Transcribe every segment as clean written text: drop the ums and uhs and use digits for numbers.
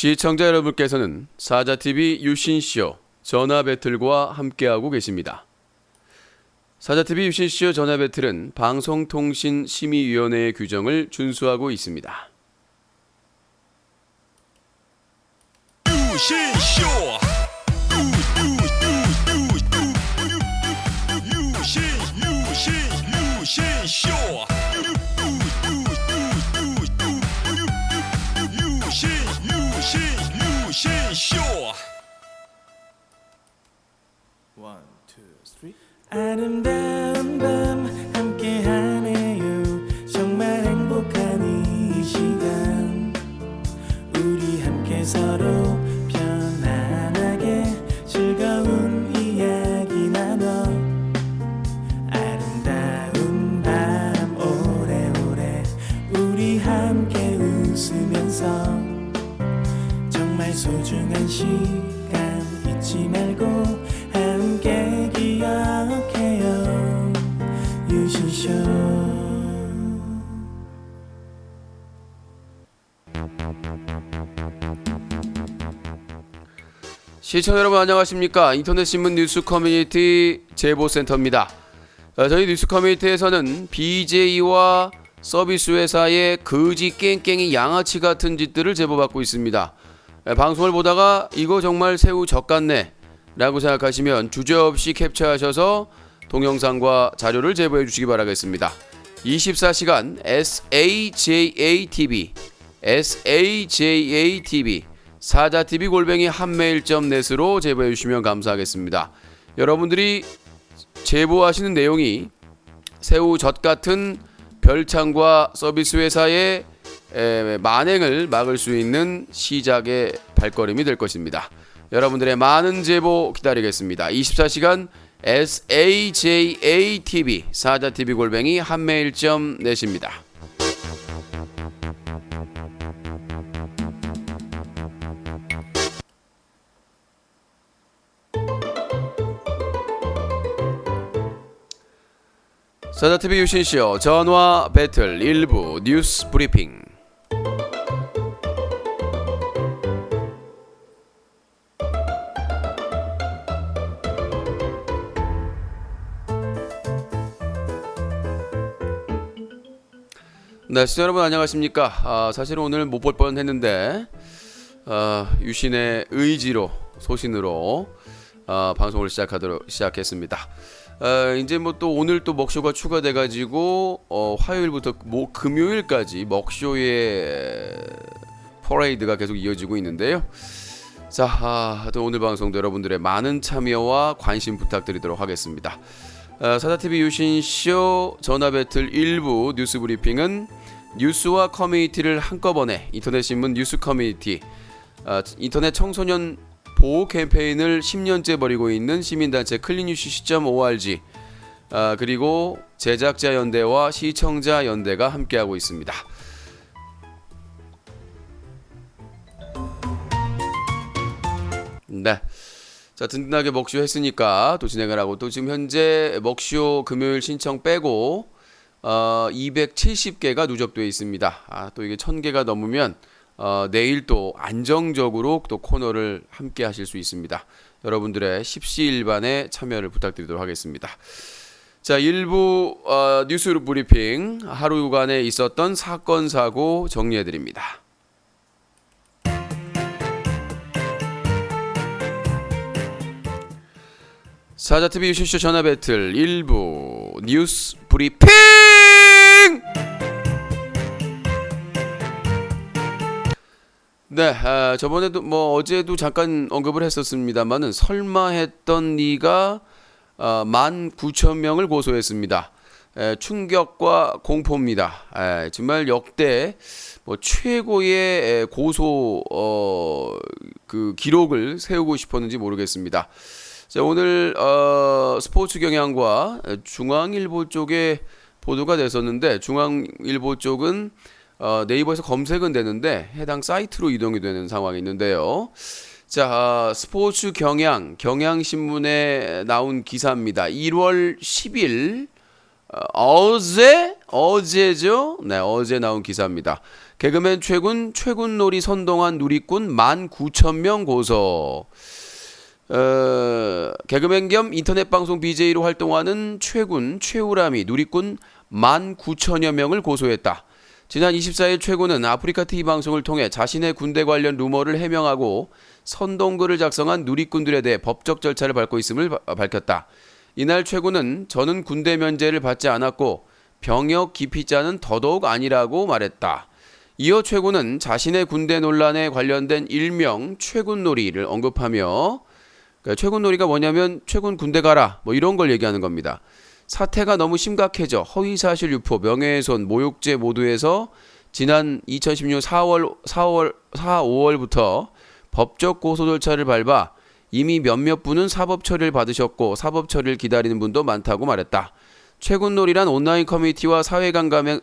시청자 여러분께서는 사자TV 유신쇼 전화배틀과 함께하고 계십니다. 사자TV 유신쇼 전화배틀은 방송통신심의위원회의 규정을 준수하고 있습니다. 유신쇼 유신쇼 One, two, three. 아름다운 밤 함께하네요. 정말 행복한 이 시간 우리 함께 서로 편안하게 즐거운 이야기 나눠 아름다운 밤 오래오래 우리 함께 웃으면서 정말 소중한 시간 잊지 말고 함께 기억해요 유신쇼. 시청자 여러분 안녕하십니까? 인터넷신문 뉴스 커뮤니티 제보센터입니다. 저희 뉴스 커뮤니티에서는 BJ와 서비스 회사의 거지 깽깽이 양아치 같은 짓들을 제보받고 있습니다. 방송을 보다가 이거 정말 새우 젓 같네 라고 생각하시면 주저없이 캡처하셔서 동영상과 자료를 제보해 주시기 바라겠습니다. 24시간 SAJATV 사자TV @한메일.net으로 제보해 주시면 감사하겠습니다. 여러분들이 제보하시는 내용이 새우 젓 같은 별창과 서비스 회사의 만행을 막을 수 있는 시작의 발걸음이 될 것입니다. 여러분들의 많은 제보 기다리겠습니다. 24시간 SAJATV 사자TV @한메일.net입니다. 사자TV 유신쇼 전화 배틀 1부 뉴스 브리핑. 네, 시청자 여러분 안녕하십니까? 사실은 오늘 못 볼 뻔했는데 유신의 의지로 소신으로 방송을 시작했습니다. 이제 뭐 또 오늘 또 먹쇼가 추가돼가지고 화요일부터 금요일까지 먹쇼의 퍼레이드가 계속 이어지고 있는데요. 자, 또 오늘 방송도 여러분들의 많은 참여와 관심 부탁드리도록 하겠습니다. 사자TV 유신쇼 전화배틀 1부 뉴스 브리핑은 뉴스와 커뮤니티를 한꺼번에 인터넷신문 뉴스 커뮤니티 인터넷 청소년 보호 캠페인을 10년째 벌이고 있는 시민단체 cleanuc.org 그리고 제작자연대와 시청자연대가 함께하고 있습니다. 네, 자 든든하게 먹쇼 했으니까 또 진행을 하고 또 지금 현재 먹쇼 금요일 신청 빼고 270개가 누적되어 있습니다. 또 이게 1000개가 넘으면 내일 또 안정적으로 또 코너를 함께 하실 수 있습니다. 여러분들의 십시일반의 참여를 부탁드리도록 하겠습니다. 자, 1부 뉴스 브리핑 하루간에 있었던 사건 사고 정리해 드립니다. 사자TV 유신쇼 전화배틀 1부 뉴스 브리핑! 네, 저번에도 어제도 잠깐 언급을 했었습니다만은 설마 했던 니가 19,000명을 고소했습니다. 충격과 공포입니다. 정말 역대 최고의 고소 그 기록을 세우고 싶었는지 모르겠습니다. 자, 오늘 스포츠 경향과 중앙일보 쪽에 보도가 됐었는데 중앙일보 쪽은 네이버에서 검색은 되는데 해당 사이트로 이동이 되는 상황이 있는데요. 자, 스포츠 경향신문에 나온 기사입니다. 1월 10일 어제죠? 네, 어제 나온 기사입니다. 개그맨 최군놀이 선동한 누리꾼 19,000명 고소. 개그맨 겸 인터넷 방송 BJ로 활동하는 최우람이 누리꾼 19,000여 명을 고소했다. 지난 24일 최군은 아프리카 TV 방송을 통해 자신의 군대 관련 루머를 해명하고 선동글을 작성한 누리꾼들에 대해 법적 절차를 밟고 있음을 밝혔다. 이날 최군은 저는 군대 면제를 받지 않았고 병역 기피자는 더더욱 아니라고 말했다. 이어 최군은 자신의 군대 논란에 관련된 일명 최군놀이를 언급하며, 그러니까 최군놀이가 뭐냐면 최군 군대 가라 뭐 이런 걸 얘기하는 겁니다. 사태가 너무 심각해져 허위사실 유포, 명예훼손, 모욕죄 모두에서 지난 2016년 5월부터 법적 고소 절차를 밟아 이미 몇몇 분은 사법 처리를 받으셨고 사법 처리를 기다리는 분도 많다고 말했다. 최군놀이란 온라인 커뮤니티와 사회관계망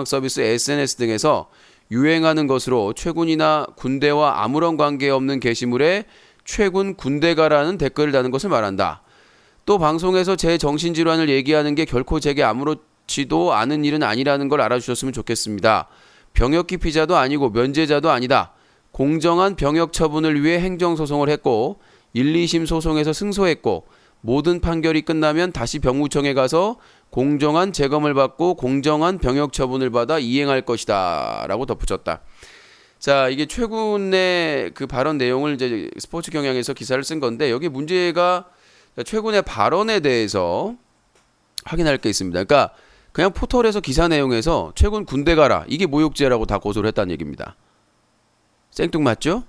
서비스 SNS 등에서 유행하는 것으로 최군이나 군대와 아무런 관계없는 게시물에 최군 군대 가라는 댓글을 다는 것을 말한다. 또 방송에서 제 정신질환을 얘기하는 게 결코 제게 아무렇지도 않은 일은 아니라는 걸 알아주셨으면 좋겠습니다. 병역 기피자도 아니고 면제자도 아니다. 공정한 병역 처분을 위해 행정소송을 했고 1, 2심 소송에서 승소했고 모든 판결이 끝나면 다시 병무청에 가서 공정한 재검을 받고 공정한 병역 처분을 받아 이행할 것이다 라고 덧붙였다. 자, 이게 최군의 그 발언 내용을 이제 스포츠 경향에서 기사를 쓴 건데 여기 문제가 최군의 발언에 대해서 확인할 게 있습니다. 그러니까 그냥 포털에서 기사 내용에서 최군 군대 가라 이게 모욕죄라고 다 고소를 했다는 얘기입니다. 생뚱맞죠?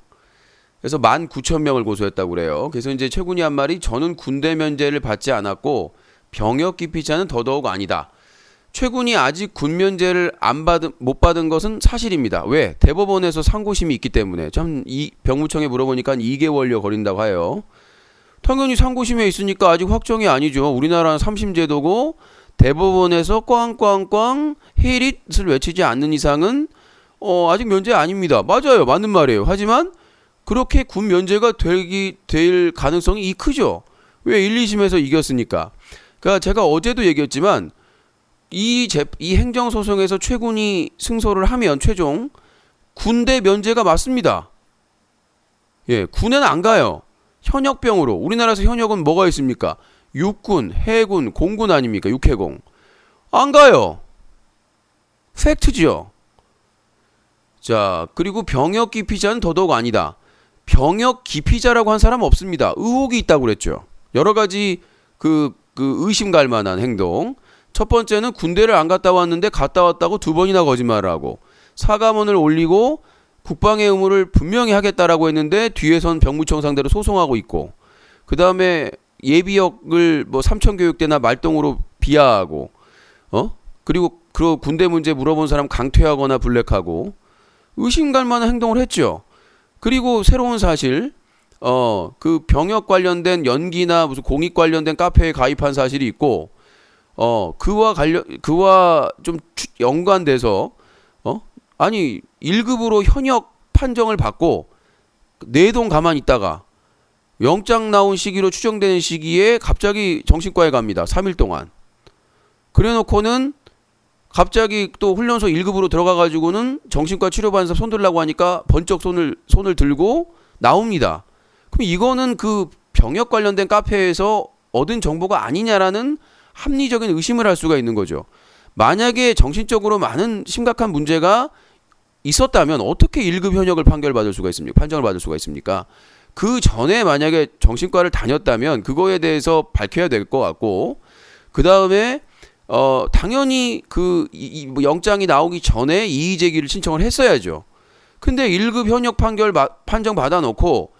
그래서 19,000명을 고소했다고 그래요. 그래서 이제 최군이 한 말이 저는 군대 면제를 받지 않았고 병역 기피자는 더더욱 아니다. 최군이 아직 군 면제를 못 받은 것은 사실입니다. 왜? 대법원에서 상고심이 있기 때문에. 참 이 병무청에 물어보니까 2개월여 걸린다고 해요. 당연히 상고심에 있으니까 아직 확정이 아니죠. 우리나라는 3심 제도고 대법원에서 꽝꽝꽝 헤릿을 외치지 않는 이상은 아직 면제 아닙니다. 맞아요. 맞는 말이에요. 하지만 그렇게 군 면제가 될 가능성이 크죠. 왜? 1, 2심에서 이겼으니까. 그러니까 제가 어제도 얘기했지만 이 행정소송에서 최군이 승소를 하면 최종 군대 면제가 맞습니다. 예, 군에는 안 가요. 현역병으로. 우리나라에서 현역은 뭐가 있습니까? 육군, 해군, 공군 아닙니까? 육해공. 안 가요. 팩트죠. 자, 그리고 병역 기피자는 더더욱 아니다. 병역 기피자라고 한 사람 없습니다. 의혹이 있다고 그랬죠. 여러 가지 그 의심 갈 만한 행동. 첫 번째는 군대를 안 갔다 왔는데 갔다 왔다고 2번이나 거짓말을 하고 사과문을 올리고 국방의 의무를 분명히 하겠다라고 했는데 뒤에선 병무청 상대로 소송하고 있고 그 다음에 예비역을 뭐 삼천교육대나 말동으로 비하하고 그리고 그 군대 문제 물어본 사람 강퇴하거나 블랙하고 의심 갈 만한 행동을 했죠. 그리고 새로운 사실 그 병역 관련된 연기나 무슨 공익 관련된 카페에 가입한 사실이 있고 그와 좀 연관돼서 아니 1급으로 현역 판정을 받고 내동 가만히 있다가 영장 나온 시기로 추정되는 시기에 갑자기 정신과에 갑니다. 3일 동안. 그래놓고는 갑자기 또 훈련소 1급으로 들어가가지고는 정신과 치료받는 사람 손 들라고 하니까 번쩍 손을 들고 나옵니다. 그럼 이거는 그 병역 관련된 카페에서 얻은 정보가 아니냐라는 합리적인 의심을 할 수가 있는 거죠. 만약에 정신적으로 많은 심각한 문제가 있었다면 어떻게 1급 현역을 판정을 받을 수가 있습니까? 그 전에 만약에 정신과를 다녔다면 그거에 대해서 밝혀야 될 것 같고 그 다음에 당연히 뭐 영장이 나오기 전에 이의 제기를 신청을 했어야죠. 근데 1급 현역 판정 받아놓고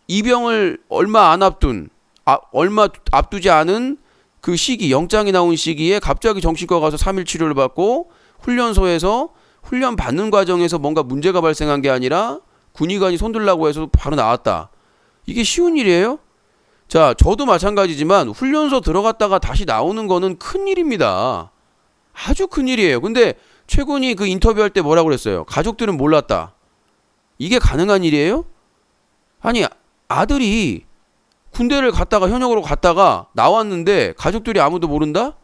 입영을 얼마 앞두지 않은 그 시기, 영장이 나온 시기에 갑자기 정신과 가서 3일 치료를 받고 훈련소에서 훈련 받는 과정에서 뭔가 문제가 발생한 게 아니라 군의관이 손들라고 해서 바로 나왔다. 이게 쉬운 일이에요? 자, 저도 마찬가지지만 훈련소 들어갔다가 다시 나오는 거는 큰일입니다. 아주 큰일이에요. 근데 최군이 그 인터뷰할 때 뭐라고 그랬어요? 가족들은 몰랐다. 이게 가능한 일이에요? 아니, 아들이 군대를 갔다가 현역으로 갔다가 나왔는데 가족들이 아무도 모른다?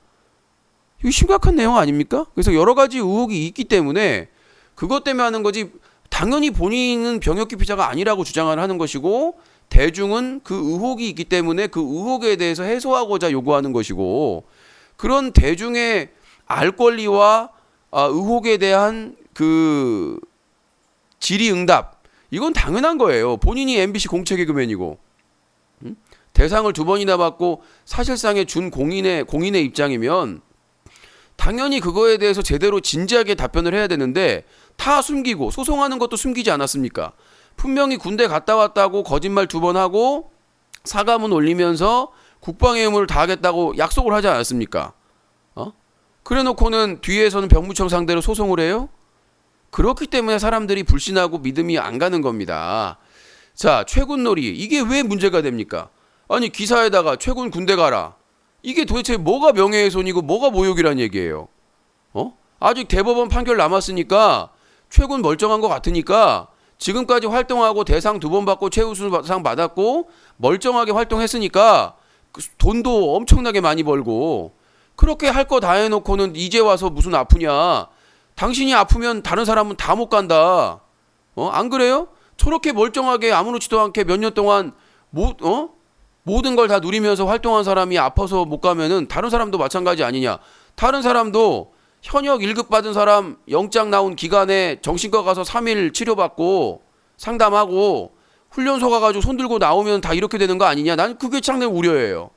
이거 심각한 내용 아닙니까? 그래서 여러 가지 의혹이 있기 때문에 그것 때문에 하는 거지. 당연히 본인은 병역 기피자가 아니라고 주장을 하는 것이고 대중은 그 의혹이 있기 때문에 그 의혹에 대해서 해소하고자 요구하는 것이고 그런 대중의 알 권리와 의혹에 대한 그 질의응답 이건 당연한 거예요. 본인이 MBC 공채 개그맨이고 대상을 2번이나 받고 사실상의 준 공인의 입장이면 당연히 그거에 대해서 제대로 진지하게 답변을 해야 되는데 다 숨기고 소송하는 것도 숨기지 않았습니까? 분명히 군대 갔다 왔다고 거짓말 2번 하고 사과문 올리면서 국방의 의무를 다하겠다고 약속을 하지 않았습니까? 그래 놓고는 뒤에서는 병무청 상대로 소송을 해요? 그렇기 때문에 사람들이 불신하고 믿음이 안 가는 겁니다. 자, 최군놀이 이게 왜 문제가 됩니까? 아니 기사에다가 최군 군대 가라. 이게 도대체 뭐가 명예훼손이고 뭐가 모욕이란 얘기예요? 아직 대법원 판결 남았으니까 최군 멀쩡한 것 같으니까 지금까지 활동하고 대상 2번 받고 최우수상 받았고 멀쩡하게 활동했으니까 돈도 엄청나게 많이 벌고 그렇게 할 거 다 해놓고는 이제 와서 무슨 아프냐. 당신이 아프면 다른 사람은 다 못 간다. 안 그래요? 저렇게 멀쩡하게 아무렇지도 않게 몇 년 동안 모든 걸 다 누리면서 활동한 사람이 아파서 못 가면은 다른 사람도 마찬가지 아니냐. 다른 사람도 현역 1급 받은 사람 영장 나온 기간에 정신과 가서 3일 치료받고 상담하고 훈련소 가가지고 손들고 나오면 다 이렇게 되는 거 아니냐. 난 그게 상당히 우려예요.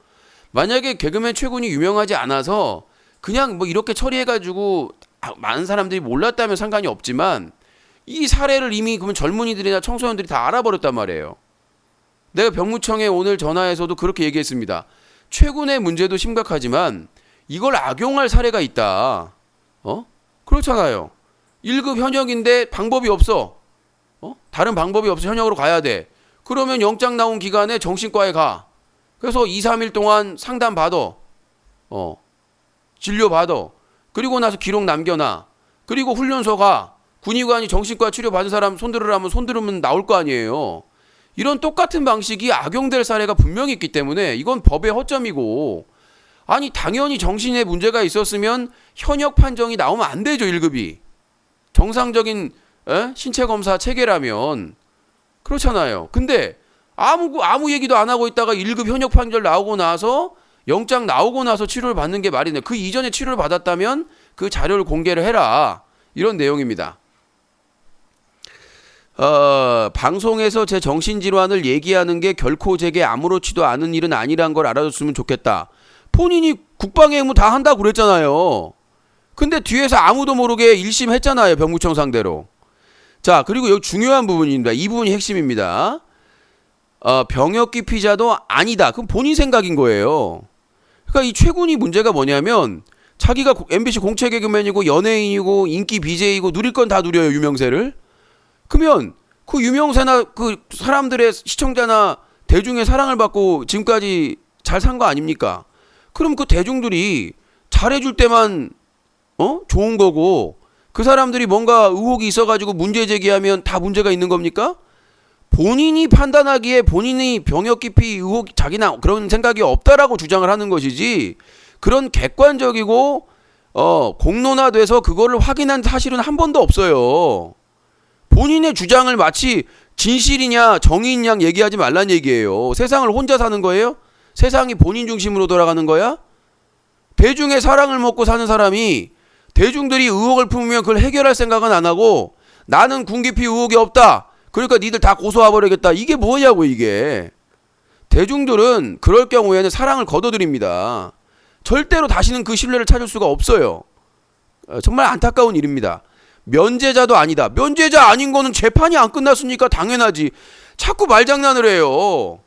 만약에 개그맨 최군이 유명하지 않아서 그냥 뭐 이렇게 처리해가지고 많은 사람들이 몰랐다면 상관이 없지만 이 사례를 이미 그러면 젊은이들이나 청소년들이 다 알아버렸단 말이에요. 내가 병무청에 오늘 전화해서도 그렇게 얘기했습니다. 최군의 문제도 심각하지만 이걸 악용할 사례가 있다. 그렇잖아요. 1급 현역인데 방법이 없어. 다른 방법이 없어 현역으로 가야 돼. 그러면 영장 나온 기간에 정신과에 가. 그래서 2, 3일 동안 상담 받아. 진료 받아. 그리고 나서 기록 남겨놔. 그리고 훈련소 가. 군의관이 정신과 치료 받은 사람 손들으라면 손들으면 나올 거 아니에요. 이런 똑같은 방식이 악용될 사례가 분명히 있기 때문에 이건 법의 허점이고 아니 당연히 정신에 문제가 있었으면 현역 판정이 나오면 안 되죠. 1급이. 정상적인 신체검사 체계라면 그렇잖아요. 근데 아무 얘기도 안 하고 있다가 1급 현역 판결 나오고 나서 영장 나오고 나서 치료를 받는 게 말이 돼. 그 이전에 치료를 받았다면 그 자료를 공개를 해라. 이런 내용입니다. 방송에서 제 정신질환을 얘기하는 게 결코 제게 아무렇지도 않은 일은 아니란 걸 알아줬으면 좋겠다. 본인이 국방의 의무 다 한다고 그랬잖아요. 근데 뒤에서 아무도 모르게 1심 했잖아요. 병무청 상대로. 자, 그리고 여기 중요한 부분입니다. 이 부분이 핵심입니다. 병역 기피자도 아니다. 그럼 본인 생각인 거예요. 그러니까 이 최군이 문제가 뭐냐면 자기가 MBC 공채 개그맨이고 연예인이고 인기 BJ이고 누릴 건 다 누려요. 유명세를. 그러면 그 유명세나 그 사람들의 시청자나 대중의 사랑을 받고 지금까지 잘 산 거 아닙니까? 그럼 그 대중들이 잘해줄 때만 좋은 거고 그 사람들이 뭔가 의혹이 있어가지고 문제 제기하면 다 문제가 있는 겁니까? 본인이 판단하기에 본인이 병역 기피 의혹 자기나 그런 생각이 없다라고 주장을 하는 것이지 그런 객관적이고 공론화돼서 그거를 확인한 사실은 한 번도 없어요. 본인의 주장을 마치 진실이냐 정의인 양 얘기하지 말란 얘기예요. 세상을 혼자 사는 거예요? 세상이 본인 중심으로 돌아가는 거야? 대중의 사랑을 먹고 사는 사람이 대중들이 의혹을 품으면 그걸 해결할 생각은 안 하고 나는 군기피 의혹이 없다. 그러니까 니들 다 고소해버리겠다. 이게 뭐냐고 이게. 대중들은 그럴 경우에는 사랑을 거둬들입니다. 절대로 다시는 그 신뢰를 찾을 수가 없어요. 정말 안타까운 일입니다. 면제자도 아니다. 면제자 아닌 거는 재판이 안 끝났으니까 당연하지. 자꾸 말장난을 해요.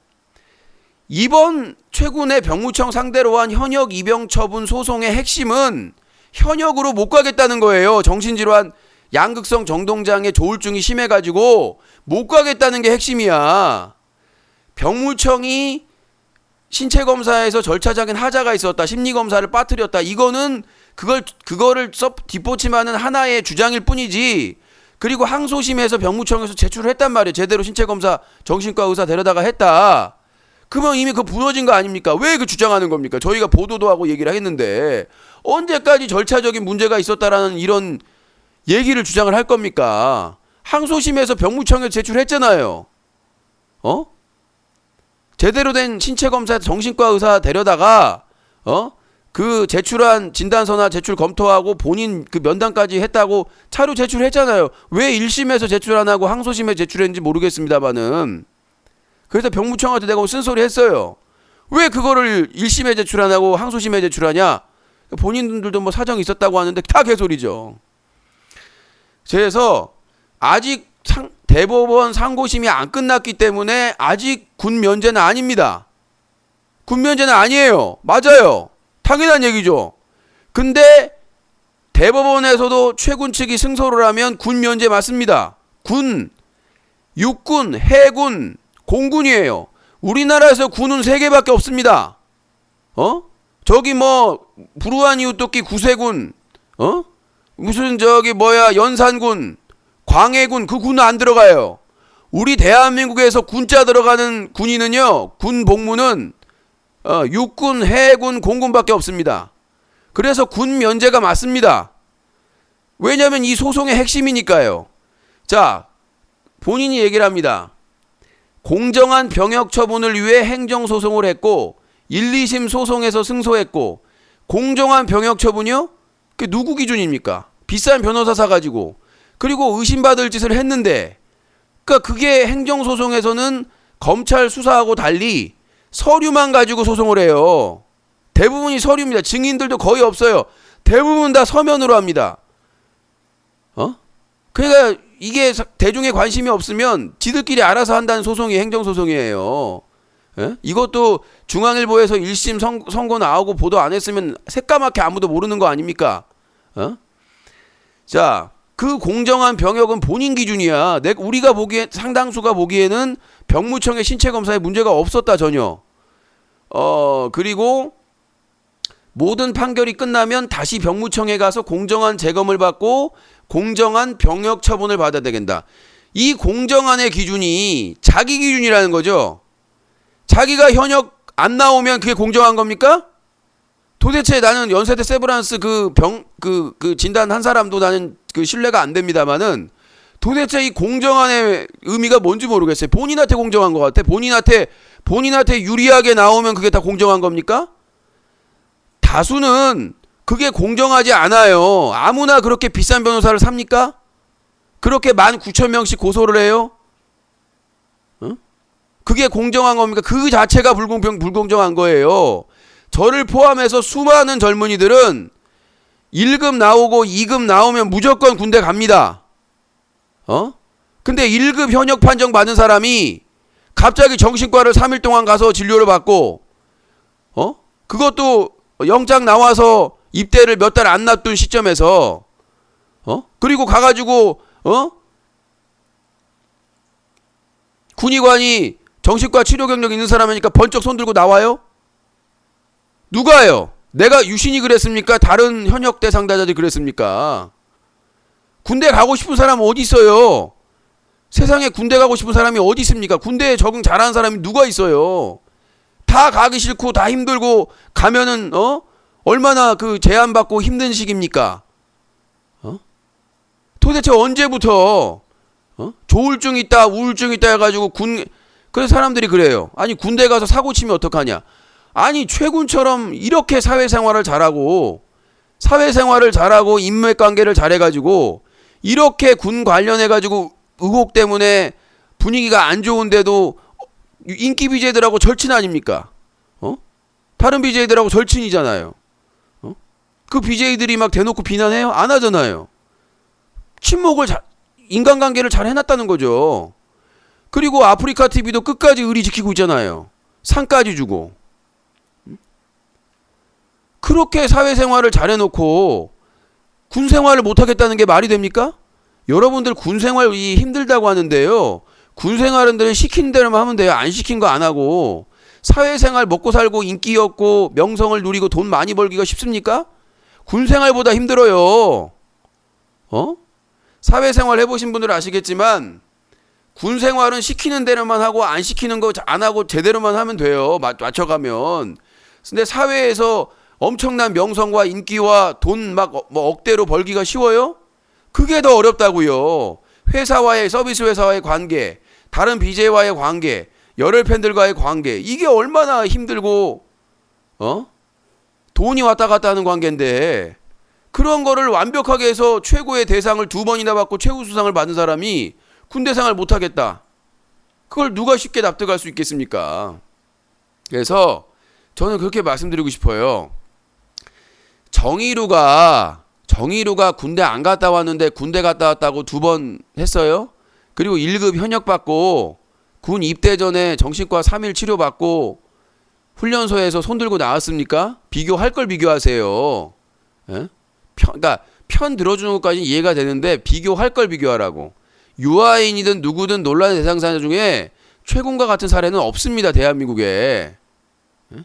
이번 최군의 병무청 상대로 한 현역 입영 처분 소송의 핵심은 현역으로 못 가겠다는 거예요. 정신질환 양극성 정동장애 조울증이 심해가지고 못 가겠다는 게 핵심이야. 병무청이 신체검사에서 절차적인 하자가 있었다. 심리검사를 빠뜨렸다. 이거는 그거를 뒷받침하는 하나의 주장일 뿐이지. 그리고 항소심에서 병무청에서 제출을 했단 말이에요. 제대로 신체검사 정신과 의사 데려다가 했다. 그러면 이미 그거 무너진 거 아닙니까? 왜 그 주장하는 겁니까? 저희가 보도도 하고 얘기를 했는데 언제까지 절차적인 문제가 있었다라는 이런 얘기를 주장을 할 겁니까? 항소심에서 병무청에 제출했잖아요. 제대로 된 신체 검사 정신과 의사 데려다가 그 제출한 진단서나 제출 검토하고 본인 그 면담까지 했다고 차로 제출했잖아요. 왜 1심에서 제출 안 하고 항소심에 제출했는지 모르겠습니다만은. 그래서 병무청한테 내가 쓴소리 했어요. 왜 그거를 1심에 제출 안 하고 항소심에 제출하냐? 본인들도 뭐 사정이 있었다고 하는데 다 개소리죠. 그래서 아직 대법원 상고심이 안 끝났기 때문에 아직 군 면제는 아닙니다. 군 면제는 아니에요. 맞아요. 당연한 얘기죠. 근데 대법원에서도 최군 측이 승소를 하면 군 면제 맞습니다. 군, 육군, 해군, 공군이에요. 우리나라에서 군은 3개밖에 없습니다. 저기 뭐 불우한 이웃 돕기 구세군, 무슨 저기 뭐야 연산군, 광해군, 그 군은 안 들어가요. 우리 대한민국에서 군자 들어가는 군인은요, 군 복무는 육군, 해군, 공군밖에 없습니다. 그래서 군 면제가 맞습니다. 왜냐하면 이 소송의 핵심이니까요. 자, 본인이 얘기를 합니다. 공정한 병역 처분을 위해 행정소송을 했고 1, 2심 소송에서 승소했고 공정한 병역 처분이요? 그게 누구 기준입니까? 비싼 변호사 사가지고 그리고 의심받을 짓을 했는데 그러니까 그게 행정소송에서는 검찰 수사하고 달리 서류만 가지고 소송을 해요. 대부분이 서류입니다. 증인들도 거의 없어요. 대부분 다 서면으로 합니다. 그러니까 이게 대중의 관심이 없으면 지들끼리 알아서 한다는 소송이 행정소송이에요. 예? 이것도 중앙일보에서 1심 선고 나오고 보도 안 했으면 새까맣게 아무도 모르는 거 아닙니까? 자, 그 공정한 병역은 본인 기준이야. 우리가 보기에 상당수가 보기에는 병무청의 신체 검사에 문제가 없었다 전혀. 그리고 모든 판결이 끝나면 다시 병무청에 가서 공정한 재검을 받고 공정한 병역 처분을 받아야 되겠다. 이 공정한의 기준이 자기 기준이라는 거죠. 자기가 현역 안 나오면 그게 공정한 겁니까? 도대체 나는 연세대 세브란스 그 진단 한 사람도 나는 그 신뢰가 안 됩니다만은 도대체 이 공정한의 의미가 뭔지 모르겠어요. 본인한테 공정한 것 같아. 본인한테 유리하게 나오면 그게 다 공정한 겁니까? 다수는 그게 공정하지 않아요. 아무나 그렇게 비싼 변호사를 삽니까? 그렇게 19,000명씩 고소를 해요? 그게 공정한 겁니까? 그 자체가 불공정한 거예요. 저를 포함해서 수많은 젊은이들은 1급 나오고 2급 나오면 무조건 군대 갑니다. 근데 1급 현역 판정 받은 사람이 갑자기 정신과를 3일 동안 가서 진료를 받고 그것도 영장 나와서 입대를 몇 달 안 놔둔 시점에서 그리고 가가지고 군의관이 정신과 치료 경력 있는 사람이니까 번쩍 손 들고 나와요? 누가요? 내가 유신이 그랬습니까? 다른 현역 대상자들이 그랬습니까? 군대 가고 싶은 사람은 어디 있어요? 세상에 군대 가고 싶은 사람이 어디 있습니까? 군대에 적응 잘하는 사람이 누가 있어요? 다 가기 싫고 다 힘들고 가면은 얼마나 그 제한받고 힘든 시기입니까? 도대체 언제부터 조울증 있다 우울증 있다 해가지고 그래서 사람들이 그래요. 아니 군대 가서 사고 치면 어떡하냐. 아니 최군처럼 이렇게 사회생활을 잘하고 인맥관계를 잘해가지고 이렇게 군 관련해가지고 의혹 때문에 분위기가 안 좋은데도 인기 BJ들하고 절친 아닙니까? 다른 BJ들하고 절친이잖아요. 그 BJ들이 막 대놓고 비난해요? 안 하잖아요. 인간관계를 잘 해놨다는 거죠. 그리고 아프리카 TV도 끝까지 의리 지키고 있잖아요. 상까지 주고. 그렇게 사회생활을 잘해놓고 군생활을 못하겠다는 게 말이 됩니까? 여러분들 군생활이 힘들다고 하는데요. 군생활은 시킨 대로만 하면 돼요. 안 시킨 거 안 하고. 사회생활 먹고 살고 인기 얻고 명성을 누리고 돈 많이 벌기가 쉽습니까? 군생활보다 힘들어요. 사회생활 해보신 분들 아시겠지만 군생활은 시키는 대로만 하고 안 시키는 거 안 하고 제대로만 하면 돼요. 맞춰가면. 근데 사회에서 엄청난 명성과 인기와 돈 막 뭐 억대로 벌기가 쉬워요? 그게 더 어렵다고요. 회사와의 서비스 회사와의 관계, 다른 BJ와의 관계, 열혈 팬들과의 관계, 이게 얼마나 힘들고 돈이 왔다 갔다 하는 관계인데 그런 거를 완벽하게 해서 최고의 대상을 2번이나 받고 최우수상을 받은 사람이 군대생활 못하겠다. 그걸 누가 쉽게 납득할 수 있겠습니까? 그래서 저는 그렇게 말씀드리고 싶어요. 정의루가 군대 안 갔다 왔는데 군대 갔다 왔다고 2번 했어요. 그리고 1급 현역 받고 군 입대 전에 정신과 3일 치료받고 훈련소에서 손 들고 나왔습니까? 비교할 걸 비교하세요. 예? 그러니까 편 들어주는 것까지 이해가 되는데 비교할 걸 비교하라고. 유아인이든 누구든 논란의 대상자 중에 최군과 같은 사례는 없습니다. 대한민국에. 예?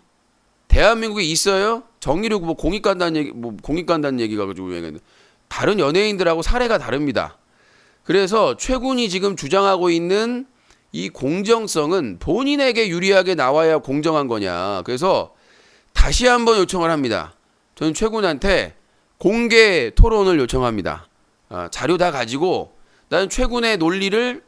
대한민국에 있어요? 정의로 뭐 공익 간다는 얘기가 가지고 다른 연예인들하고 사례가 다릅니다. 그래서 최군이 지금 주장하고 있는 이 공정성은 본인에게 유리하게 나와야 공정한 거냐. 그래서 다시 한번 요청을 합니다. 저는 최군한테 공개 토론을 요청합니다. 자료 다 가지고 나는 최군의 논리를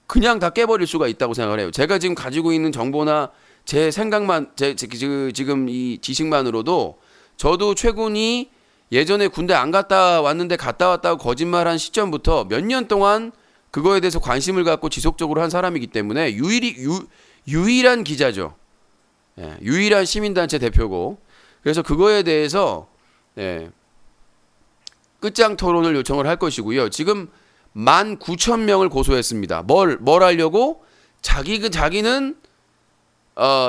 그냥 다 깨버릴 수가 있다고 생각을 해요. 제가 지금 가지고 있는 정보나 제 생각만, 지금 이 지식만으로도 저도 최군이 예전에 군대 안 갔다 왔는데 갔다 왔다고 거짓말한 시점부터 몇 년 동안 그거에 대해서 관심을 갖고 지속적으로 한 사람이기 때문에 유일한 기자죠. 예, 유일한 시민단체 대표고. 그래서 그거에 대해서 끝장 토론을 요청을 할 것이고요. 지금 19,000명을 고소했습니다. 뭘 하려고? 자기는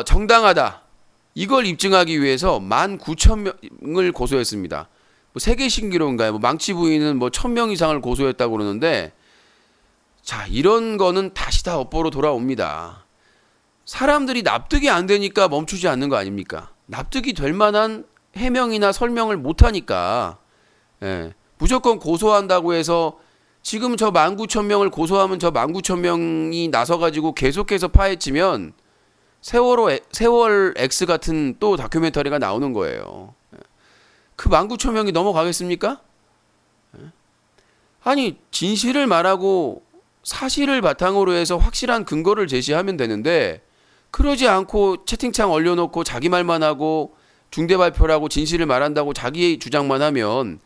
정당하다. 이걸 입증하기 위해서 19,000명을 고소했습니다. 뭐 세계 신기록인가요? 뭐 망치 부인은 뭐 1,000명 이상을 고소했다고 그러는데, 자, 이런 거는 다시 다 업보로 돌아옵니다. 사람들이 납득이 안 되니까 멈추지 않는 거 아닙니까? 납득이 될 만한 해명이나 설명을 못 하니까 무조건 고소한다고 해서 지금 저 19,000명을 고소하면 저 19,000명이 나서가지고 계속해서 파헤치면 세월 X 같은 또 다큐멘터리가 나오는 거예요. 그 19,000명이 넘어가겠습니까? 아니, 진실을 말하고 사실을 바탕으로 해서 확실한 근거를 제시하면 되는데 그러지 않고 채팅창 올려놓고 자기 말만 하고 중대 발표를 하고 진실을 말한다고 자기의 주장만 하면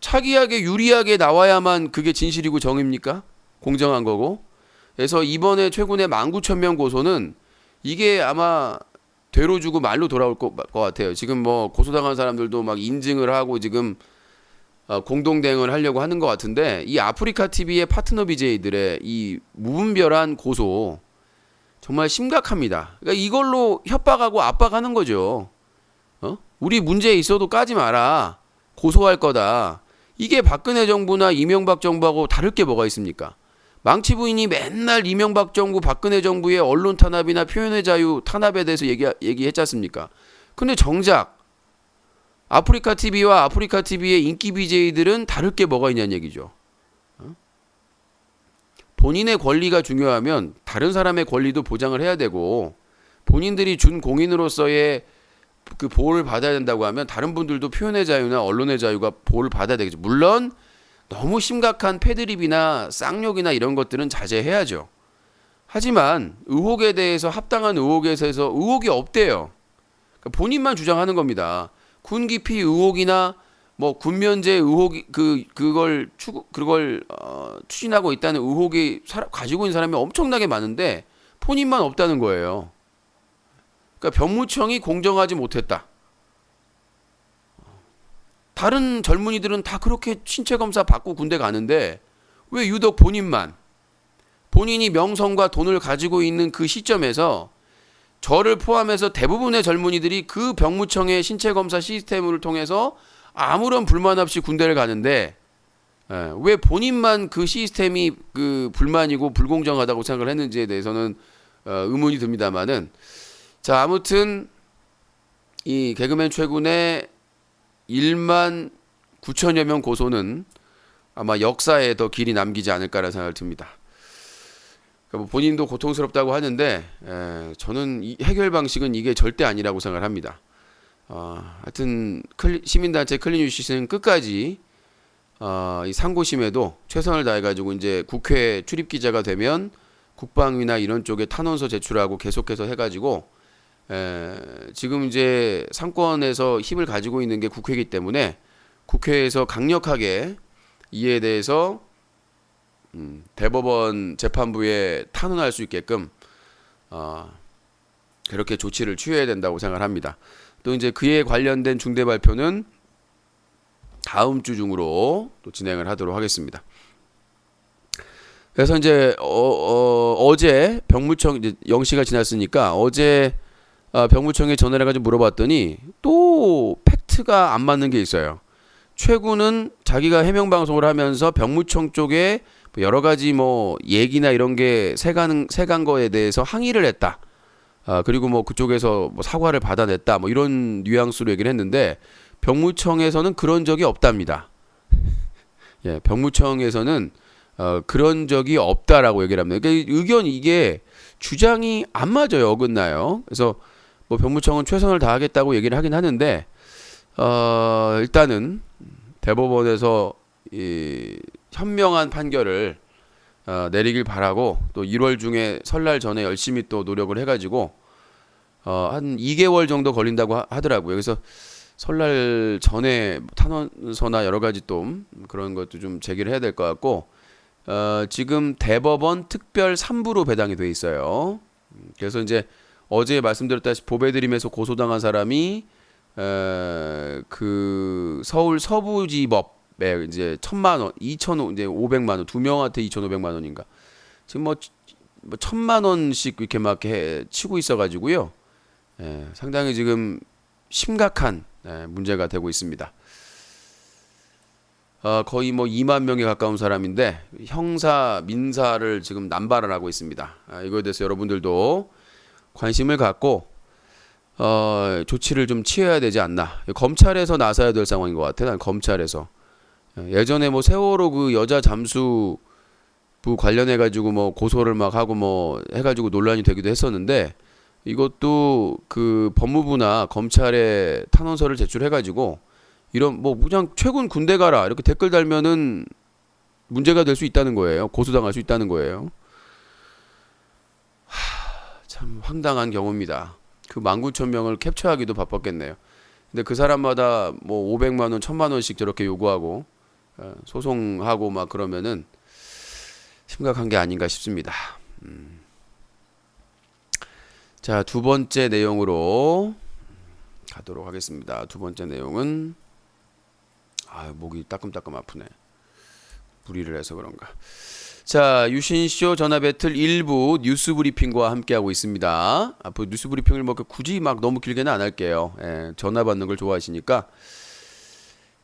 자기에게 유리하게 나와야만 그게 진실이고 정입니까? 공정한 거고. 그래서 이번에 최근에 19,000명 고소는 이게 아마 되로 주고 말로 돌아올 것 같아요. 지금 뭐 고소당한 사람들도 막 인증을 하고 지금 공동 대응을 하려고 하는 것 같은데 이 아프리카 TV의 파트너 BJ들의 이 무분별한 고소 정말 심각합니다. 그러니까 이걸로 협박하고 압박하는 거죠. 우리 문제 있어도 까지 마라. 고소할 거다. 이게 박근혜 정부나 이명박 정부하고 다를 게 뭐가 있습니까? 망치 부인이 맨날 이명박 정부, 박근혜 정부의 언론 탄압이나 표현의 자유 탄압에 대해서 얘기했지 않습니까? 근데 정작 아프리카 TV와 아프리카 TV의 인기 BJ들은 다를 게 뭐가 있냐는 얘기죠. 본인의 권리가 중요하면 다른 사람의 권리도 보장을 해야 되고 본인들이 준 공인으로서의 그 보호를 받아야 된다고 하면 다른 분들도 표현의 자유나 언론의 자유가 보호를 받아야 되겠죠. 물론 너무 심각한 패드립이나 쌍욕이나 이런 것들은 자제해야죠. 하지만 의혹에 대해서 합당한 의혹에 대해서 의혹이 없대요. 그러니까 본인만 주장하는 겁니다. 군 기피 의혹이나 뭐 군면제 의혹이 그걸 추진하고 있다는 의혹이 가지고 있는 사람이 엄청나게 많은데 본인만 없다는 거예요. 그러니까 병무청이 공정하지 못했다. 다른 젊은이들은 다 그렇게 신체 검사 받고 군대 가는데 왜 유독 본인이 명성과 돈을 가지고 있는 그 시점에서 저를 포함해서 대부분의 젊은이들이 그 병무청의 신체 검사 시스템을 통해서 아무런 불만 없이 군대를 가는데 왜 본인만 그 시스템이 그 불만이고 불공정하다고 생각을 했는지에 대해서는 의문이 듭니다만은 자, 아무튼 이 개그맨 최군의 19,000여 명 고소는 아마 역사에 더 길이 남기지 않을까라는 생각을 듭니다. 그러니까 뭐 본인도 고통스럽다고 하는데 저는 이 해결 방식은 이게 절대 아니라고 생각을 합니다. 하여튼 시민단체 클린유시스는 끝까지 이 상고심에도 최선을 다해가지고 이제 국회 출입 기자가 되면 국방위나 이런 쪽에 탄원서 제출하고 계속해서 해가지고 지금 이제 상권에서 힘을 가지고 있는 게 국회이기 때문에 국회에서 강력하게 이에 대해서 대법원 재판부에 탄원할 수 있게끔 그렇게 조치를 취해야 된다고 생각합니다. 또 이제 그에 관련된 중대 발표는 다음 주 중으로 또 진행을 하도록 하겠습니다. 그래서 이제 어제 병무청 이제 0시가 지났으니까 어제 병무청에 전화를 해가지고 물어봤더니 또 팩트가 안 맞는 게 있어요. 최구는 자기가 해명 방송을 하면서 병무청 쪽에 여러 가지 뭐 얘기나 이런 게 새간 거에 대해서 항의를 했다. 그리고 뭐 그쪽에서 뭐 사과를 받아냈다. 뭐 이런 뉘앙스로 얘기를 했는데 병무청에서는 그런 적이 없답니다. 예, 병무청에서는 그런 적이 없다라고 얘기를 합니다. 그러니까 의견 이게 주장이 안 맞아요. 어긋나요. 그래서 뭐 병무청은 최선을 다하겠다고 얘기를 하긴 하는데 일단은 대법원에서 이 현명한 판결을 내리길 바라고 또 1월 중에 설날 전에 열심히 또 노력을 해가지고 한 2개월 정도 걸린다고 하더라고요. 그래서 설날 전에 탄원서나 여러 가지 또 그런 것도 좀 제기를 해야 될 것 같고 지금 대법원 특별 3부로 배당이 돼 있어요. 그래서 이제 어제 말씀드렸다시피 보배드림에서 고소당한 사람이 그 서울 서부지법에 이제 1,000만 원, 2,500만 원, 두 명한테 2,500만 원인가. 지금 뭐 1,000만 원씩 이렇게 막 치고 있어가지고요. 상당히 지금 심각한 문제가 되고 있습니다. 거의 뭐 2만 명에 가까운 사람인데 형사, 민사를 지금 남발을 하고 있습니다. 이거에 대해서 여러분들도 관심을 갖고 조치를 좀 취해야 되지 않나. 검찰에서 나서야 될 상황인 것 같아요. 난 검찰에서. 예전에 뭐 세월호 그 여자 잠수부 관련해 가지고 뭐 고소를 막 하고 뭐 해가지고 논란이 되기도 했었는데 이것도 그 법무부나 검찰에 탄원서를 제출해 가지고 이런 뭐 그냥 최군 군대 가라 이렇게 댓글 달면은 문제가 될 수 있다는 거예요. 고소당할 수 있다는 거예요. 참 황당한 경우입니다. 그 19,000명을 캡처하기도 바빴겠네요. 근데 그 사람마다 뭐 500만 원, 1,000만 원씩 저렇게 요구하고 소송하고 막 그러면은 심각한 게 아닌가 싶습니다. 자, 두 번째 내용으로 가도록 하겠습니다. 두 번째 내용은 목이 따끔따끔 아프네. 무리를 해서 그런가. 자, 유신쇼 전화배틀 1부 뉴스 브리핑과 함께하고 있습니다. 앞으로 뉴스 브리핑을 뭐 굳이 막 너무 길게는 안 할게요. 전화 받는 걸 좋아하시니까.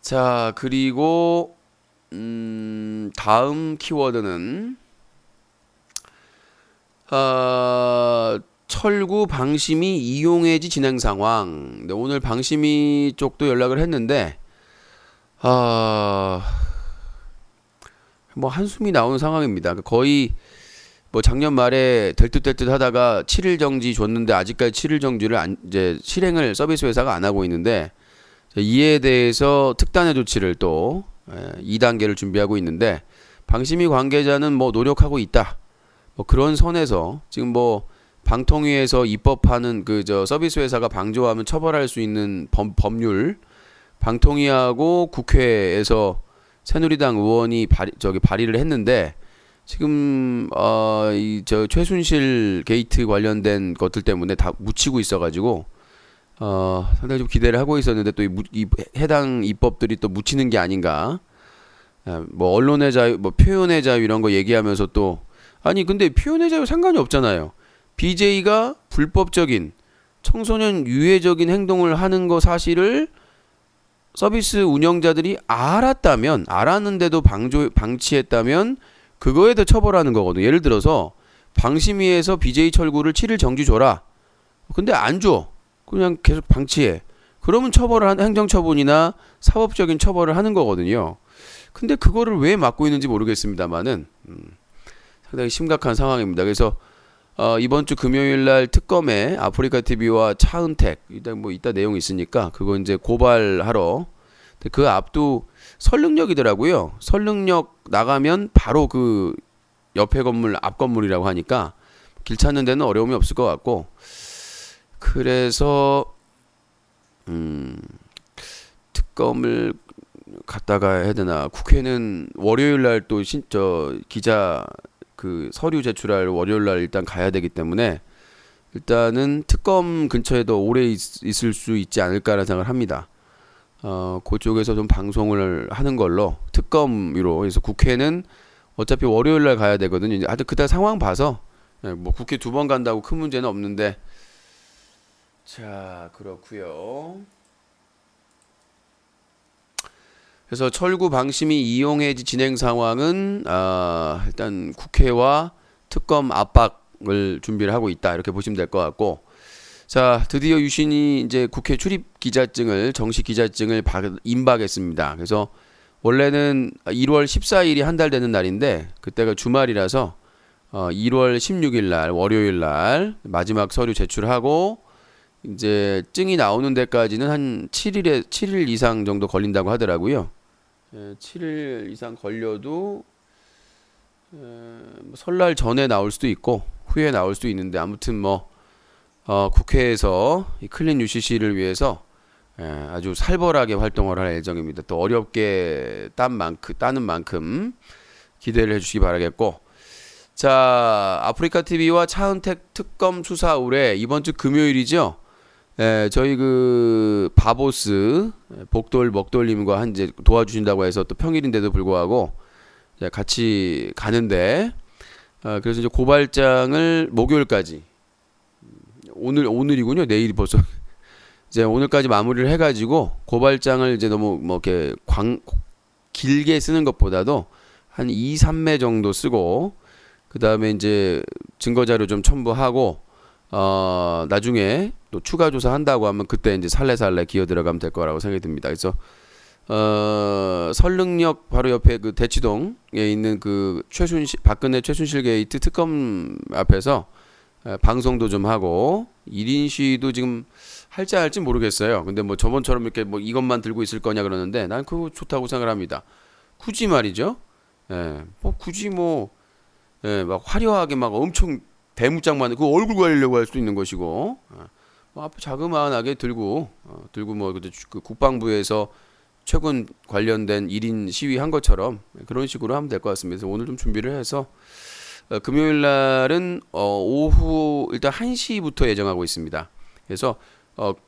자, 그리고 다음 키워드는 철구 방심이 이용해지 진행 상황. 네, 오늘 방심이 쪽도 연락을 했는데 뭐 한숨이 나오는 상황입니다. 거의 뭐 작년 말에 될 듯 될 듯 하다가 7일 정지 줬는데 아직까지 7일 정지를 이제 실행을 서비스 회사가 안 하고 있는데 이에 대해서 특단의 조치를 또 2단계를 준비하고 있는데 방심위 관계자는 뭐 노력하고 있다. 뭐 그런 선에서 지금 뭐 방통위에서 입법하는 그 서비스 회사가 방조하면 처벌할 수 있는 법률 방통위하고 국회에서 새누리당 의원이 발의를 했는데 지금 최순실 게이트 관련된 것들 때문에 다 묻히고 있어가지고 상당히 좀 기대를 하고 있었는데 또 이 해당 입법들이 또 묻히는 게 아닌가. 뭐 언론의 자유, 뭐 표현의 자유 이런 거 얘기하면서 또 아니 근데 표현의 자유 상관이 없잖아요. BJ가 불법적인 청소년 유해적인 행동을 하는 거 사실을 서비스 운영자들이 알았는데도 방치했다면 그거에 대해 처벌하는 거거든요. 예를 들어서 방심위에서 BJ 철구를 7일 정지 줘라. 근데 안 줘. 그냥 계속 방치해. 그러면 행정처분이나 사법적인 처벌을 하는 거거든요. 근데 그거를 왜 막고 있는지 모르겠습니다만은 상당히 심각한 상황입니다. 그래서 이번 주 금요일 날 특검에 아프리카 TV와 차은택 이따 내용이 있으니까 그거 이제 고발하러 근데 그 앞도 설릉역이더라고요. 설릉역 나가면 바로 그 옆에 건물 앞 건물이라고 하니까 길 찾는 데는 어려움이 없을 것 같고 그래서 특검을 갖다가 해야 되나. 국회는 월요일 날 또 기자 그 서류 제출할 월요일 날 일단 가야 되기 때문에 일단은 특검 근처에도 오래 있을 수 있지 않을까라는 생각을 합니다. 그쪽에서 좀 방송을 하는 걸로 특검으로. 그래서 국회는 어차피 월요일 날 가야 되거든요. 이제 하여튼 그때 상황 봐서 뭐 국회 2번 간다고 큰 문제는 없는데 자 그렇고요. 그래서 철구 방심위 이용해지 진행 상황은 일단 국회와 특검 압박을 준비를 하고 있다 이렇게 보시면 될 것 같고 자 드디어 유신이 이제 국회 출입 기자증을 정식 기자증을 임박했습니다. 그래서 원래는 1월 14일이 한 달 되는 날인데 그때가 주말이라서 1월 16일 날 월요일 날 마지막 서류 제출하고 이제 증이 나오는 데까지는 한 7일 이상 정도 걸린다고 하더라고요. 7일 이상 걸려도 설날 전에 나올 수도 있고 후에 나올 수도 있는데 아무튼 뭐 국회에서 이 클린 UCC를 위해서 아주 살벌하게 활동을 할 예정입니다. 또 어렵게 따는 만큼 기대를 해주시기 바라겠고 자 아프리카 TV와 차은택 특검 수사 의뢰 이번 주 금요일이죠. 저희 그 바보스 먹돌님과 이제 도와주신다고 해서 또 평일인데도 불구하고 같이 가는데 그래서 이제 고발장을 목요일까지 오늘이군요. 내일이 벌써 이제 오늘까지 마무리를 해가지고 고발장을 이제 너무 뭐 이렇게 길게 쓰는 것보다도 한 2, 3매 정도 쓰고 그 다음에 이제 증거자료 좀 첨부하고 나중에 또 추가 조사 한다고 하면 그때 이제 살래살래 기어 들어가면 될 거라고 생각이 듭니다. 그래서 설릉역 바로 옆에 그 대치동에 있는 그 박근혜 최순실 게이트 특검 앞에서 방송도 좀 하고 1인 시위도 지금 할지 안 할지 모르겠어요. 근데 뭐 저번처럼 이렇게 뭐 이것만 들고 있을 거냐 그러는데 난 그거 좋다고 생각을 합니다. 굳이 말이죠. 뭐 굳이 막 화려하게 막 엄청 대문짝만 그 얼굴 가리려고 할 수도 있는 것이고 뭐 앞에 자그마하게 들고 뭐 그 국방부에서 최근 관련된 1인 시위 한 것처럼 그런 식으로 하면 될 것 같습니다. 그래서 오늘 좀 준비를 해서 금요일 날은 오후 일단 1시부터 예정하고 있습니다. 그래서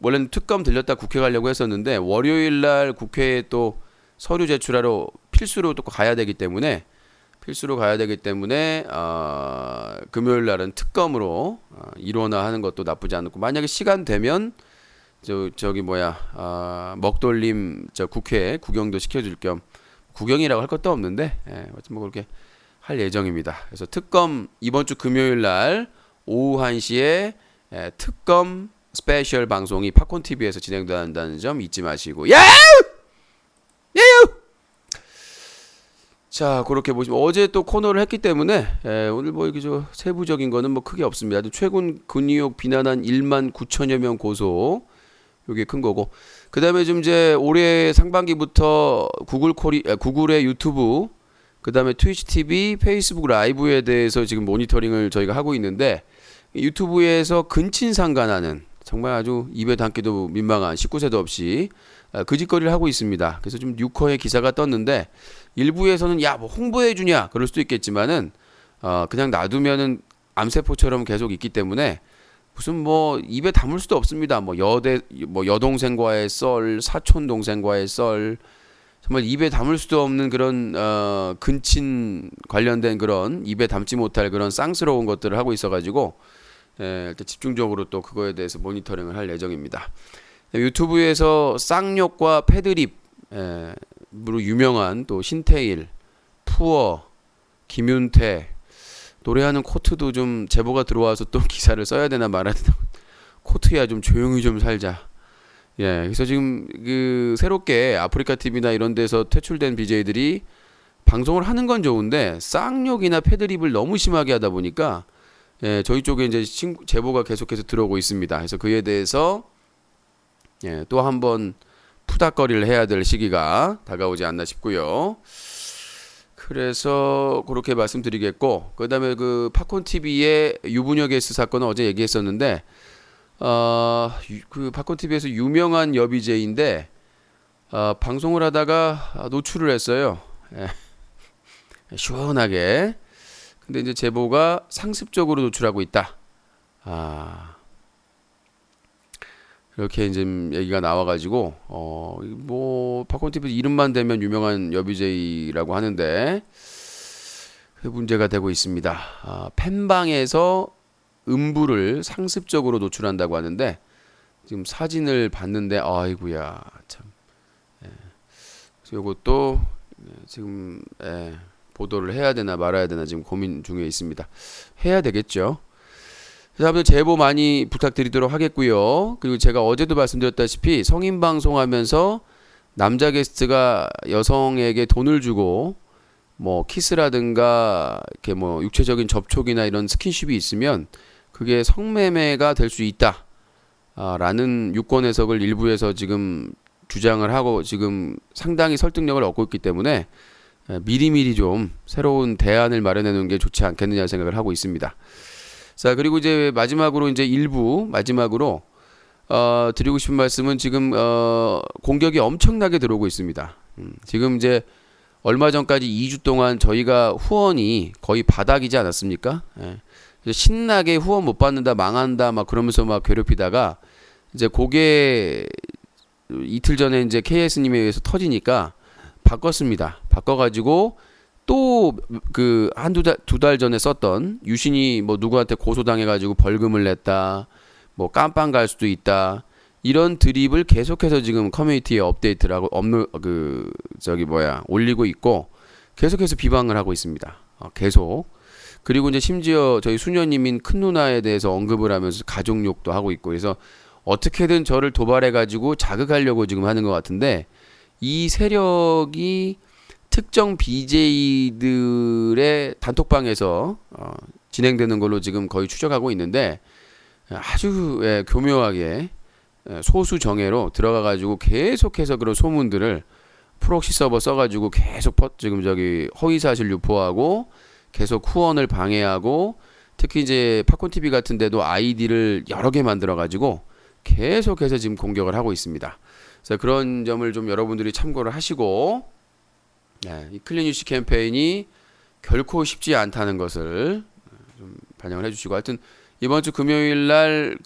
원래는 특검 들렸다 국회 가려고 했었는데 월요일 날 국회에 또 서류 제출하러 필수로 또 가야 되기 때문에 금요일 날은 특검으로 일원화하는 것도 나쁘지 않고 만약에 시간 되면 먹돌림 국회 구경도 시켜줄 겸 구경이라고 할 것도 없는데 뭐 그렇게 할 예정입니다. 그래서 특검 이번 주 금요일 날 오후 1시에 특검 스페셜 방송이 팝콘 TV에서 진행된다는 점 잊지 마시고 야우! 자 그렇게 보시면 어제 또 코너를 했기 때문에 오늘 뭐 이게 세부적인 거는 뭐 크게 없습니다. 최근 근의혹 비난한 1만 9천여 명 고소 요게 큰 거고 그 다음에 좀 이제 올해 상반기부터 구글의 유튜브 그 다음에 트위치 TV, 페이스북 라이브에 대해서 지금 모니터링을 저희가 하고 있는데 유튜브에서 근친상간하는 정말 아주 입에 담기도 민망한 19세도 없이 그 짓거리를 하고 있습니다. 그래서 좀 6호의 기사가 떴는데 일부에서는 야 뭐 홍보해 주냐 그럴 수도 있겠지만은 그냥 놔두면은 암세포처럼 계속 있기 때문에 무슨 뭐 입에 담을 수도 없습니다. 뭐 여동생과의 썰, 사촌 동생과의 썰 정말 입에 담을 수도 없는 그런 근친 관련된 그런 입에 담지 못할 그런 쌍스러운 것들을 하고 있어가지고 일단 집중적으로 또 그거에 대해서 모니터링을 할 예정입니다. 유튜브에서 쌍욕과 패드립으로 유명한 또 신태일, 푸어, 김윤태 노래하는 코트도 좀 제보가 들어와서 또 기사를 써야 되나 말아야 되나 코트야 좀 조용히 좀 살자. 그래서 지금 그 새롭게 아프리카 TV나 이런 데서 퇴출된 BJ들이 방송을 하는 건 좋은데 쌍욕이나 패드립을 너무 심하게 하다 보니까 저희 쪽에 이제 제보가 계속해서 들어오고 있습니다. 그래서 그에 대해서 또 한번 푸닥거리를 해야 될 시기가 다가오지 않나 싶고요. 그래서 그렇게 말씀드리겠고, 그다음에 그 팝콘 TV의 유부녀 게스트 사건은 어제 얘기했었는데, 그 팝콘 TV에서 유명한 여비제인데 방송을 하다가 노출을 했어요. 예. 시원하게. 근데 이제 제보가 상습적으로 노출하고 있다. 이렇게 이제 얘기가 나와가지고 뭐 팝콘 TV 이름만 대면 유명한 여비제이라고 하는데 그 문제가 되고 있습니다. 팬방에서 음부를 상습적으로 노출한다고 하는데 지금 사진을 봤는데 아이고야 참. 그래서 이것도 지금 보도를 해야 되나 말아야 되나 지금 고민 중에 있습니다. 해야 되겠죠. 여러분들 제보 많이 부탁드리도록 하겠고요. 그리고 제가 어제도 말씀드렸다시피 성인 방송하면서 남자 게스트가 여성에게 돈을 주고 뭐 키스라든가 이렇게 뭐 육체적인 접촉이나 이런 스킨십이 있으면 그게 성매매가 될 수 있다. 라는 유권 해석을 일부에서 지금 주장을 하고 지금 상당히 설득력을 얻고 있기 때문에 미리미리 좀 새로운 대안을 마련해 놓는 게 좋지 않겠느냐 생각을 하고 있습니다. 자, 그리고 이제 마지막으로 이제 일부 마지막으로 드리고 싶은 말씀은 지금 공격이 엄청나게 들어오고 있습니다. 지금 이제 얼마 전까지 2주 동안 저희가 후원이 거의 바닥이지 않았습니까? 신나게 후원 못 받는다, 망한다, 막 그러면서 막 괴롭히다가 이제 그게 이틀 전에 이제 KS님에 의해서 터지니까 바꿨습니다. 바꿔가지고 또 그 두 달 전에 썼던 유신이 뭐 누구한테 고소당해가지고 벌금을 냈다, 뭐 깜빵 갈 수도 있다, 이런 드립을 계속해서 지금 커뮤니티에 업데이트를 하고 올리고 있고 계속해서 비방을 하고 있습니다. 계속. 그리고 이제 심지어 저희 수녀님인 큰 누나에 대해서 언급을 하면서 가족욕도 하고 있고, 그래서 어떻게든 저를 도발해가지고 자극하려고 지금 하는 것 같은데, 이 세력이 특정 BJ들의 단톡방에서 진행되는 걸로 지금 거의 추적하고 있는데, 아주 교묘하게 소수 정예로 들어가가지고 계속해서 그런 소문들을 프록시 서버 써가지고 계속 지금 허위사실 유포하고 계속 후원을 방해하고, 특히 이제 팝콘 TV 같은 데도 아이디를 여러 개 만들어 가지고 계속해서 지금 공격을 하고 있습니다. 그래서 그런 점을 좀 여러분들이 참고를 하시고, 이 클린 유시 캠페인이 결코 쉽지 않다는 것을 좀 반영을 해주시고, 하여튼 이번 주 금요일 날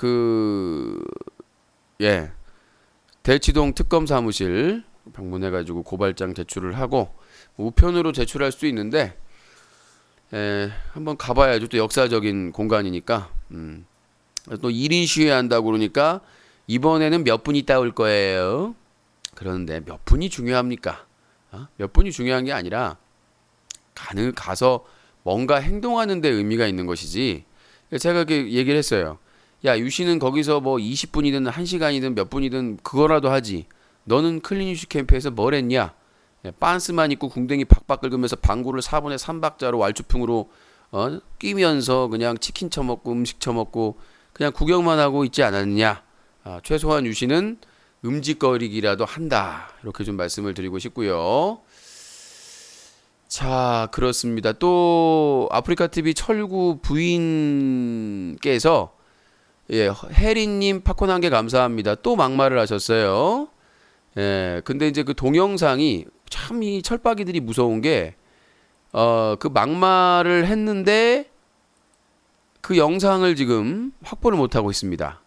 대치동 특검 사무실 방문해가지고 고발장 제출을 하고, 우편으로 제출할 수도 있는데 한번 가봐야죠. 또 역사적인 공간이니까. 또 1인 시위 한다고 그러니까 이번에는 몇 분이 따올 거예요. 그런데 몇 분이 중요합니까? 몇 분이 중요한 게 아니라 가서 뭔가 행동하는 데 의미가 있는 것이지. 제가 그렇게 얘기를 했어요. 야, 유씨는 거기서 뭐 20분이든 1시간이든 몇 분이든 그거라도 하지. 너는 클린 유씨 캠프에서 뭘 했냐? 빤스만 입고 궁뎅이 박박 긁으면서 방구를 4분의 3박자로 왈추풍으로 끼면서 그냥 치킨 처먹고 음식 처먹고 그냥 구경만 하고 있지 않았느냐. 최소한 유씨는 음직거리기라도 한다. 이렇게 좀 말씀을 드리고 싶고요. 자, 그렇습니다. 또 아프리카TV 철구 부인께서 혜리님 팝콘 한 개 감사합니다. 또 막말을 하셨어요. 근데 이제 그 동영상이 참 이 철박이들이 무서운 게 그 막말을 했는데 그 영상을 지금 확보를 못 하고 있습니다.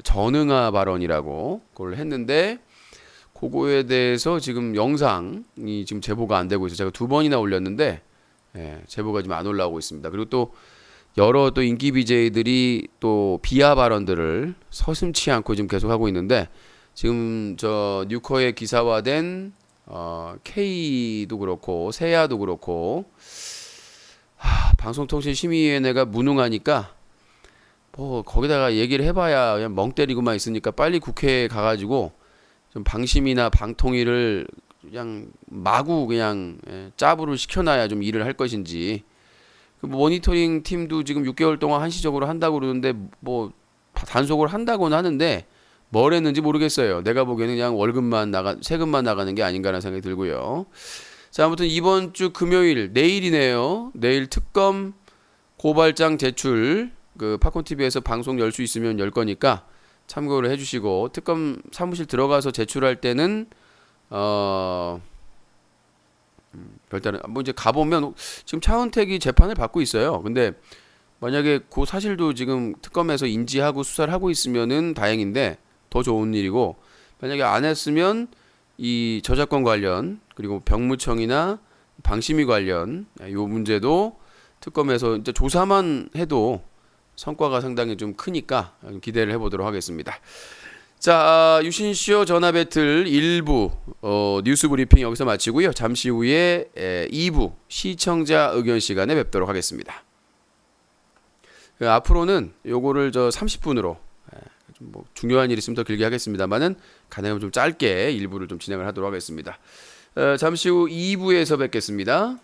전응아 발언이라고 그걸 했는데 그거에 대해서 지금 영상이 지금 제보가 안 되고 있어요. 제가 2번이나 올렸는데 제보가 지금 안 올라오고 있습니다. 그리고 또 여러 또 인기 BJ들이 또 비하 발언들을 서슴치 않고 지금 계속 하고 있는데, 지금 저 뉴커에 기사화된 K도 그렇고 세야도 그렇고 방송통신심의위원회가 무능하니까 뭐 거기다가 얘기를 해봐야 그냥 멍 때리고만 있으니까 빨리 국회에 가가지고 좀 방심이나 방통위를 그냥 마구 그냥 짜부를 시켜놔야 좀 일을 할 것인지. 모니터링 팀도 지금 6개월 동안 한시적으로 한다고 그러는데 뭐 단속을 한다고는 하는데 뭘 했는지 모르겠어요. 내가 보기에는 그냥 세금만 나가는 게 아닌가라는 생각이 들고요. 자, 아무튼 이번 주 금요일, 내일이네요. 내일 특검 고발장 제출, 그 팝콘 TV에서 방송 열 수 있으면 열 거니까 참고를 해주시고, 특검 사무실 들어가서 제출할 때는 별다른 뭐 이제 가보면 지금 차은택이 재판을 받고 있어요. 근데 만약에 그 사실도 지금 특검에서 인지하고 수사를 하고 있으면은 다행인데 더 좋은 일이고, 만약에 안 했으면 이 저작권 관련 그리고 병무청이나 방심위 관련 요 문제도 특검에서 이제 조사만 해도 성과가 상당히 좀 크니까 기대를 해보도록 하겠습니다. 자, 유신쇼 전화 배틀 1부 뉴스 브리핑 여기서 마치고요. 잠시 후에 2부 시청자 의견 시간에 뵙도록 하겠습니다. 앞으로는 요거를 30분으로 뭐 중요한 일 있으면 더 길게 하겠습니다만은 가능하면 좀 짧게 일부를 좀 진행을 하도록 하겠습니다. 잠시 후 2부에서 뵙겠습니다.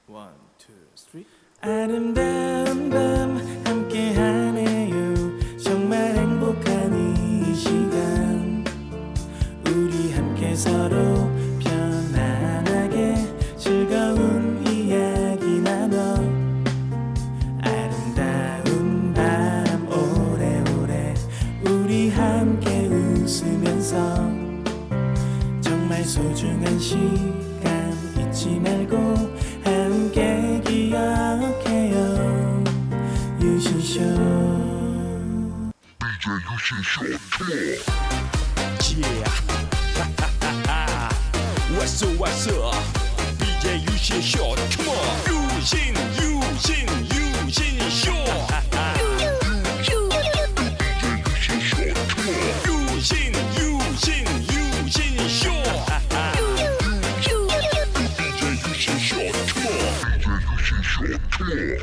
One, two, three. 아름다운 밤 함께하네요. 정말 행복한 이 시간, 우리 함께 서로 편안하게 즐거운 이야기 나눠. 아름다운 밤 오래오래 우리 함께 웃으면서 정말 소중한 시간 잊지 말고 함께 기억해요. 유신쇼. Yeah. What's up, what's up? BJ 유신 쇼. Come on. 유신 쇼. 유신 쇼. BJ 유신 쇼. Come on.